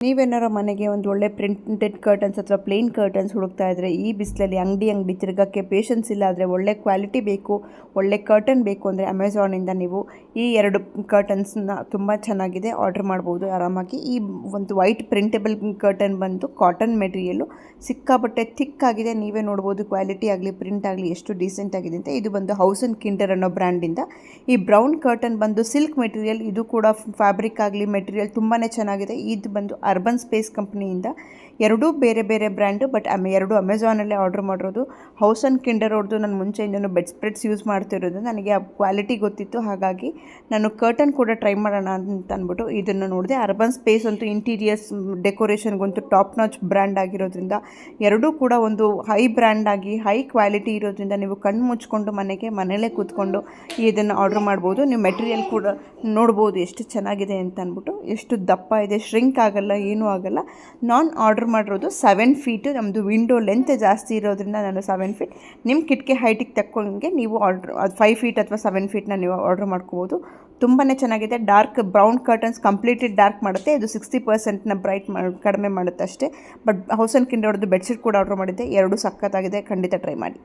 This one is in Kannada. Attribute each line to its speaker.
Speaker 1: ನೀವೇನಾರೋ ಮನೆಗೆ ಒಂದು ಒಳ್ಳೆ ಪ್ರಿಂಟೆಡ್ ಕರ್ಟನ್ಸ್ ಅಥವಾ ಪ್ಲೇನ್ ಕರ್ಟನ್ಸ್ ಹುಡುಕ್ತಾ ಇದ್ದರೆ, ಈ ಬಿಸಿಲಲ್ಲಿ ಅಂಗಡಿ ತಿರುಗೋಕ್ಕೆ ಪೇಷನ್ಸ್ ಇಲ್ಲ ಆದರೆ ಒಳ್ಳೆ ಕ್ವಾಲಿಟಿ ಬೇಕು, ಒಳ್ಳೆ ಕರ್ಟನ್ ಬೇಕು ಅಂದರೆ ಅಮೆಝಾನಿಂದ ನೀವು ಈ 2 ಕರ್ಟನ್ಸ್ನ ತುಂಬ ಚೆನ್ನಾಗಿದೆ ಆರ್ಡರ್ ಮಾಡ್ಬೋದು ಆರಾಮಾಗಿ. ಈ ಒಂದು ವೈಟ್ ಪ್ರಿಂಟೇಬಲ್ ಕರ್ಟನ್ ಬಂದು ಕಾಟನ್ ಮೆಟೀರಿಯಲ್ಲು, ಸಿಕ್ಕಾಪಟ್ಟೆ ಥಿಕ್ ಆಗಿದೆ. ನೀವೇ ನೋಡ್ಬೋದು ಕ್ವಾಲಿಟಿ ಆಗಲಿ ಪ್ರಿಂಟ್ ಆಗಲಿ ಎಷ್ಟು ಡೀಸೆಂಟ್ ಆಗಿದೆ ಅಂತ. ಇದು ಬಂದು ಹೌಸ್ ಅಂಡ್ ಕಿಂಡರ್ ಅನ್ನೋ ಬ್ರ್ಯಾಂಡಿಂದ. ಈ ಬ್ರೌನ್ ಕರ್ಟನ್ ಬಂದು ಸಿಲ್ಕ್ ಮೆಟೀರಿಯಲ್, ಇದು ಕೂಡ ಫ್ಯಾಬ್ರಿಕ್ ಆಗಲಿ ಮೆಟೀರಿಯಲ್ ತುಂಬಾ ಚೆನ್ನಾಗಿದೆ. ಇದು ಬಂದು ಅರ್ಬನ್ ಸ್ಪೇಸ್ ಕಂಪ್ನಿಯಿಂದ. ಎರಡೂ ಬೇರೆ ಬೇರೆ ಬ್ರ್ಯಾಂಡು, ಬಟ್ ಎರಡು ಅಮೆಝಾನಲ್ಲೇ ಆರ್ಡರ್ ಮಾಡಿರೋದು. ಹೌಸ್ ಆ್ಯಂಡ್ ಕಿಂಡರ್ ಅವ್ರದ್ದು ನಾನು ಮುಂಚೆಯಿಂದನೂ ಬೆಡ್ ಸ್ಪ್ರೆಡ್ಸ್ ಯೂಸ್ ಮಾಡ್ತಿರೋದು, ನನಗೆ ಆ ಕ್ವಾಲಿಟಿ ಗೊತ್ತಿತ್ತು. ಹಾಗಾಗಿ ನಾನು ಕರ್ಟನ್ ಕೂಡ ಟ್ರೈ ಮಾಡೋಣ ಅಂತ ಅಂದ್ಬಿಟ್ಟು ಇದನ್ನು ನೋಡಿದೆ. ಅರ್ಬನ್ ಸ್ಪೇಸ್ ಅಂತೂ ಇಂಟೀರಿಯರ್ಸ್ ಡೆಕೋರೇಷನ್ಗಂತೂ ಟಾಪ್ ನಾಚ್ ಬ್ರ್ಯಾಂಡ್ ಆಗಿರೋದ್ರಿಂದ, ಎರಡೂ ಕೂಡ ಒಂದು ಹೈ ಬ್ರ್ಯಾಂಡ್ ಆಗಿ ಹೈ ಕ್ವಾಲಿಟಿ ಇರೋದ್ರಿಂದ ನೀವು ಕಣ್ಣು ಮುಚ್ಕೊಂಡು ಮನೇಲೇ ಕೂತ್ಕೊಂಡು ಇದನ್ನು ಆರ್ಡರ್ ಮಾಡ್ಬೋದು. ನೀವು ಮೆಟೀರಿಯಲ್ ಕೂಡ ನೋಡ್ಬೋದು ಎಷ್ಟು ಚೆನ್ನಾಗಿದೆ ಅಂತ ಅಂದ್ಬಿಟ್ಟು. ಎಷ್ಟು ದಪ್ಪ ಇದೆ, ಶ್ರಿಂಕ್ ಆಗಲ್ಲ, ಏನೂ ಆಗಲ್ಲ. ನಾನು ಆರ್ಡರ್ ಮಾಡಿರೋದು 7 ಫೀಟ್. ನಮ್ಮದು ವಿಂಡೋ ಲೆಂತ್ ಜಾಸ್ತಿ ಇರೋದ್ರಿಂದ ನಾನು 7 ಫೀಟ್. ನಿಮ್ಮ ಕಿಟಕಿ ಹೈಟಿಗೆ ತಕ್ಕೊಂಗೆ ನೀವು ಆರ್ಡ್ರ್ 5 ಫೀಟ್ ಅಥವಾ 7 ಫೀಟ್ನ ನೀವು ಆರ್ಡರ್ ಮಾಡ್ಕೋಬೋದು. ತುಂಬಾ ಚೆನ್ನಾಗಿದೆ. Dark brown curtains completely dark ಮಾಡುತ್ತೆ. ಇದು 60%ನ ಬ್ರೈಟ್ ಕಡಿಮೆ ಮಾಡುತ್ತೆ ಅಷ್ಟೇ. ಬಟ್ ಹೌಸ್ ಆ್ಯಂಡ್ ಕಿಂಡರ್ ಅವ್ರದ್ದು ಬೆಡ್ಶೀಟ್ ಕೂಡ ಆರ್ಡರ್ ಮಾಡಿದ್ದೆ. ಎರಡೂ ಸಖತ್ತಾಗಿದೆ, ಖಂಡಿತ ಟ್ರೈ ಮಾಡಿ.